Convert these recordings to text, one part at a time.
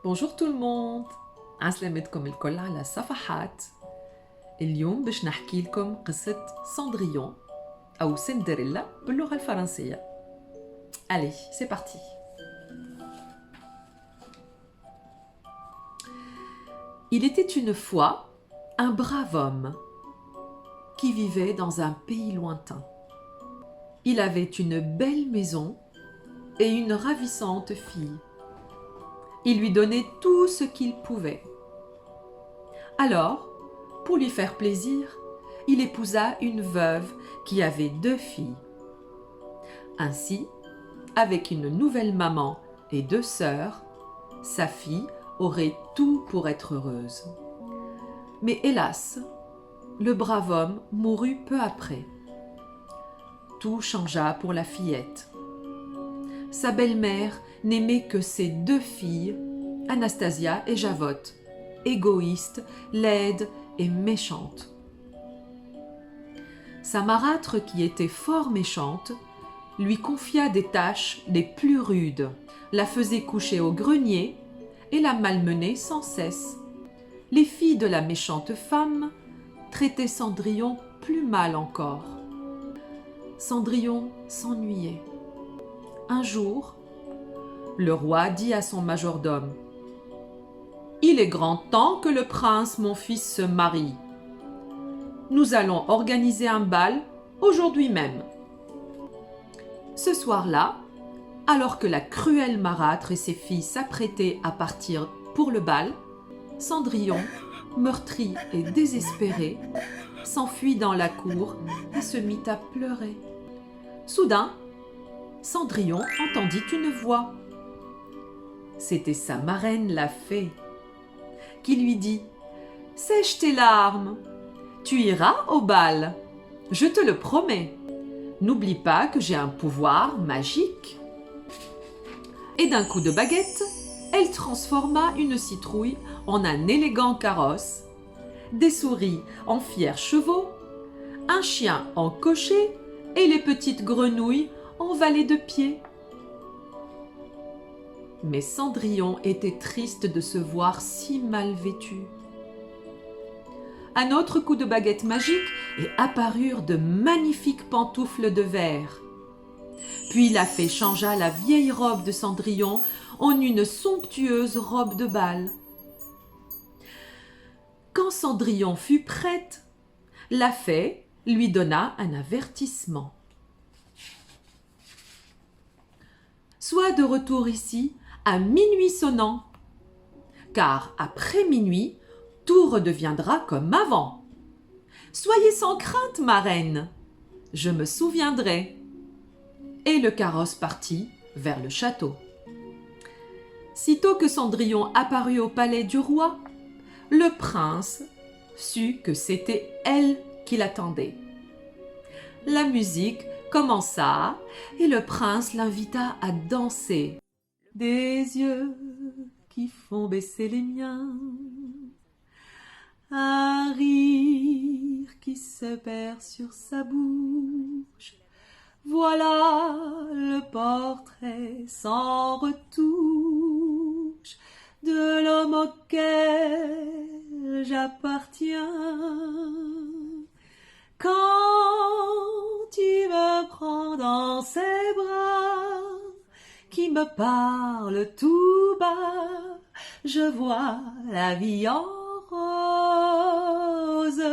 بونجور تو الموند، عسلامتكم الكل على صفحات. اليوم باش نحكي لكم قصة سندريون أو سندريلا باللغة الفرنسية. Allez, c'est parti. Il était une fois un brave homme qui vivait dans un pays lointain. Il avait une belle maison et une ravissante fille. Il lui donnait tout ce qu'il pouvait. Alors, pour lui faire plaisir, il épousa une veuve qui avait 2 filles. Ainsi, avec une nouvelle maman et 2 sœurs, sa fille aurait tout pour être heureuse. Mais hélas, le brave homme mourut peu après. Tout changea pour la fillette. Sa belle-mère n'aimait que ses 2 filles, Anastasia et Javotte, égoïstes, laides et méchantes. Sa marâtre, qui était fort méchante, lui confia des tâches les plus rudes, la faisait coucher au grenier et la malmenait sans cesse. Les filles de la méchante femme traitaient Cendrillon plus mal encore. Cendrillon s'ennuyait. Un jour, le roi dit à son majordome : « Il est grand temps que le prince, mon fils, se marie. Nous allons organiser un bal aujourd'hui même. » Ce soir-là, alors que la cruelle marâtre et ses filles s'apprêtaient à partir pour le bal, Cendrillon, meurtri et désespéré, s'enfuit dans la cour et se mit à pleurer. Soudain, Cendrillon entendit une voix. C'était sa marraine, la fée, qui lui dit : « Sèche tes larmes, tu iras au bal, je te le promets. N'oublie pas que j'ai un pouvoir magique. » Et d'un coup de baguette, elle transforma une citrouille en un élégant carrosse, des souris en fiers chevaux, un chien en cocher et les petites grenouilles en valets de pied. Mais Cendrillon était triste de se voir si mal vêtue. Un autre coup de baguette magique et apparurent de magnifiques pantoufles de verre. Puis la fée changea la vieille robe de Cendrillon en une somptueuse robe de bal. Quand Cendrillon fut prête, la fée lui donna un avertissement. « Sois de retour ici à minuit sonnant, car après minuit, tout redeviendra comme avant. Soyez sans crainte, ma reine, je me souviendrai. » Et le carrosse partit vers le château. Sitôt que Cendrillon apparut au palais du roi, le prince sut que c'était elle qui l'attendait. La musique commença et le prince l'invita à danser. Des yeux qui font baisser les miens, un rire qui se perd sur sa bouche. Voilà le portrait sans retouche de l'homme auquel j'appartiens. Quand il me prend dans ses bras, qui me parle tout bas, je vois la vie en rose.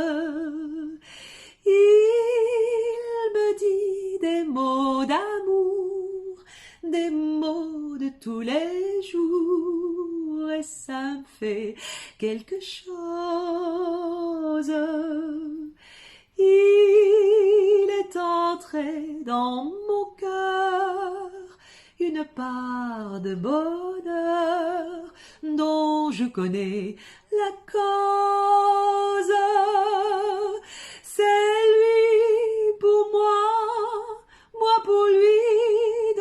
Il me dit des mots d'amour, des mots de tous les jours, et ça me fait quelque chose. Il est entré dans mon cœur une part de bonheur dont je connais la cause. C'est lui pour moi, moi pour lui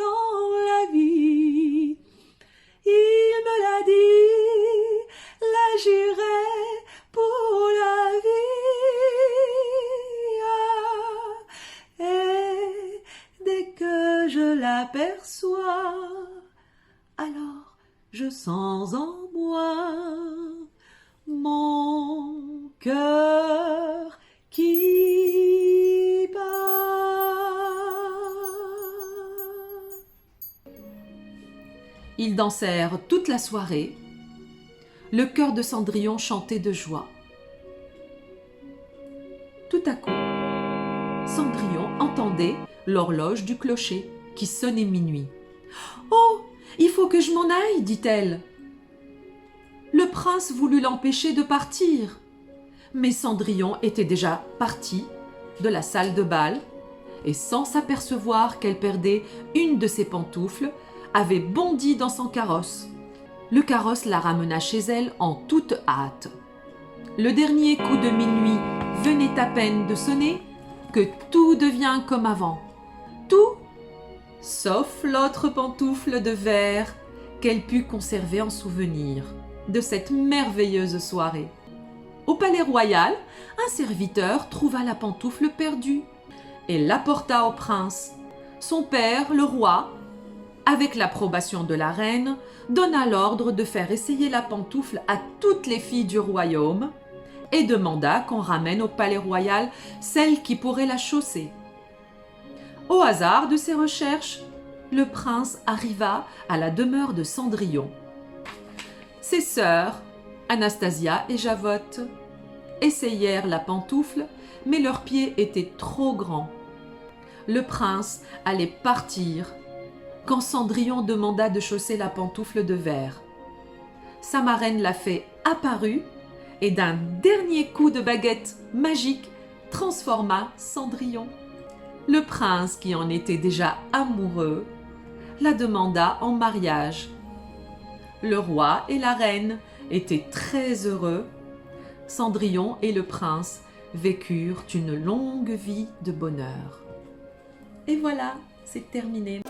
dans la vie. Il me l'a dit, là j'irai pour la vie. Et dès que je l'aperçois, alors je sens en moi moi mon cœur qui bat. Ils dansèrent toute la soirée. Le cœur de Cendrillon chantait de joie. Tout à coup, Cendrillon entendait l'horloge du clocher qui sonnait minuit. « Oh, il faut que je m'en aille, dit-elle. » Le prince voulut l'empêcher de partir, mais Cendrillon était déjà partie de la salle de bal et sans s'apercevoir qu'elle perdait une de ses pantoufles, avait bondi dans son carrosse. Le carrosse la ramena chez elle en toute hâte. Le dernier coup de minuit venait à peine de sonner que tout devient comme avant. Tout, sauf l'autre pantoufle de verre qu'elle put conserver en souvenir de cette merveilleuse soirée. Au palais royal, un serviteur trouva la pantoufle perdue et l'apporta au prince. Son père, le roi, avec l'approbation de la reine, donna l'ordre de faire essayer la pantoufle à toutes les filles du royaume et demanda qu'on ramène au palais royal celle qui pourrait la chausser. Au hasard de ses recherches, le prince arriva à la demeure de Cendrillon. Ses sœurs, Anastasia et Javotte, essayèrent la pantoufle, mais leurs pieds étaient trop grands. Le prince allait partir quand Cendrillon demanda de chausser la pantoufle de verre. Sa marraine la fait apparue et d'un dernier coup de baguette magique transforma Cendrillon. Le prince, qui en était déjà amoureux, la demanda en mariage. Le roi et la reine étaient très heureux. Cendrillon et le prince vécurent une longue vie de bonheur. Et voilà, c'est terminé.